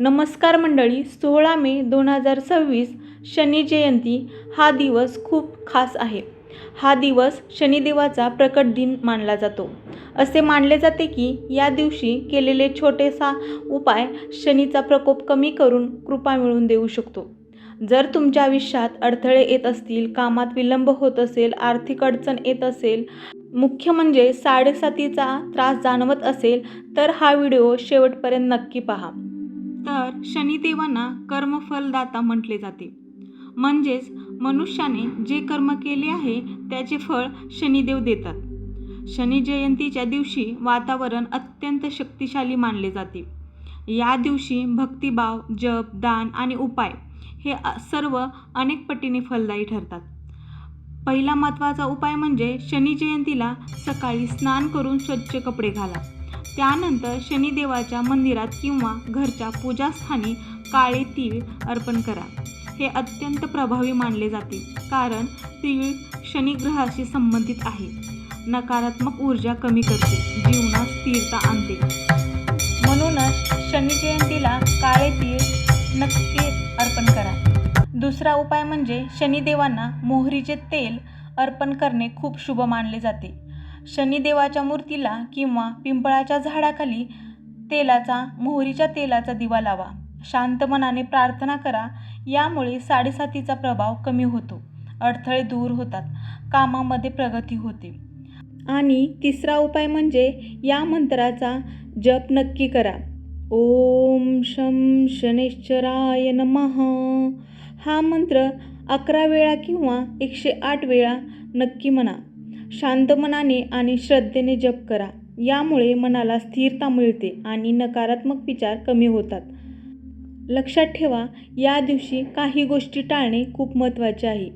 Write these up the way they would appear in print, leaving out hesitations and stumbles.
नमस्कार मंडळी, 16 मे 2026 शनी जयंती हा दिवस खूप खास आहे. हा दिवस शनिदेवाचा प्रकट दिन मानला जातो. असे मानले जाते की या दिवशी केलेले छोटेसा उपाय शनीचा प्रकोप कमी करून कृपा मिळवून देऊ शकतो. जर तुमच्या आयुष्यात अडथळे येत असतील, कामात विलंब होत असेल, आर्थिक अडचण येत असेल, मुख्य म्हणजे साडेसातीचा त्रास जाणवत असेल, तर हा व्हिडिओ शेवटपर्यंत नक्की पहा. तर शनिदेवांना कर्मफलदाता म्हटले जाते. म्हणजेच मनुष्याने जे कर्म केले आहे त्याचे फळ शनिदेव देतात. शनी जयंतीच्या दिवशी वातावरण अत्यंत शक्तिशाली मानले जाते. या दिवशी भक्तिभाव, जप, दान आणि उपाय हे सर्व अनेक पटीने फलदायी ठरतात. पहिला महत्त्वाचा उपाय म्हणजे शनी जयंतीला सकाळी स्नान करून स्वच्छ कपडे घाला. त्यानंतर शनिदेवाच्या मंदिरात किंवा घरच्या पूजास्थानी काळे तीळ अर्पण करा. हे अत्यंत प्रभावी मानले जाते, कारण तीळ शनिग्रहाशी संबंधित आहे. नकारात्मक ऊर्जा कमी करते, जीवनात स्थिरता आणते. म्हणूनच शनी जयंतीला काळे तीळ नक्की अर्पण करा. दुसरा उपाय म्हणजे शनिदेवांना मोहरीचे तेल अर्पण करणे खूप शुभ मानले जाते. शनिदेवाच्या मूर्तीला किंवा पिंपळाच्या झाडाखाली मोहरीच्या तेलाचा दिवा लावा. शांत मनाने प्रार्थना करा. यामुळे साडेसातीचा प्रभाव कमी होतो, अडथळे दूर होतात, कामामध्ये प्रगती होते. आणि तिसरा उपाय म्हणजे या मंत्राचा जप नक्की करा. ओम शं शनैश्चराय नमः. हा मंत्र 11 वेळा किंवा 108 वेळा नक्की म्हणा. शांत मनाने आणि श्रद्धेने जप करा. यामुळे मनाला स्थिरता मिळते आणि नकारात्मक विचार कमी होतात. लक्षात ठेवा, या दिवशी काही गोष्टी टाळणे खूप महत्त्वाचे आहे.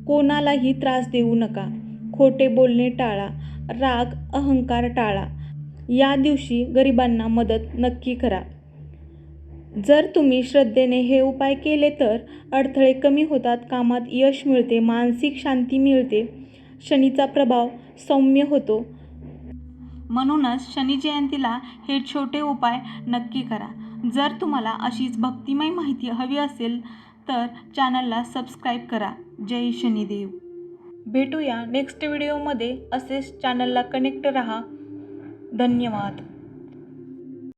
कोणालाही त्रास देऊ नका. खोटे बोलणे टाळा. राग, अहंकार टाळा. या दिवशी गरिबांना मदत नक्की करा. जर तुम्ही श्रद्धेने हे उपाय केले तर अडथळे कमी होतात, कामात यश मिळते, मानसिक शांती मिळते, शनीचा प्रभाव सौम्य होतो. म्हणूनच शनी जयंतीला हे छोटे उपाय नक्की करा. जर तुम्हाला अशीच भक्तिमय माहिती हवी असेल तर चॅनलला सबस्क्राईब करा. जय शनिदेव. भेटूया नेक्स्ट व्हिडिओमध्ये. असेच चॅनलला कनेक्ट रहा. धन्यवाद.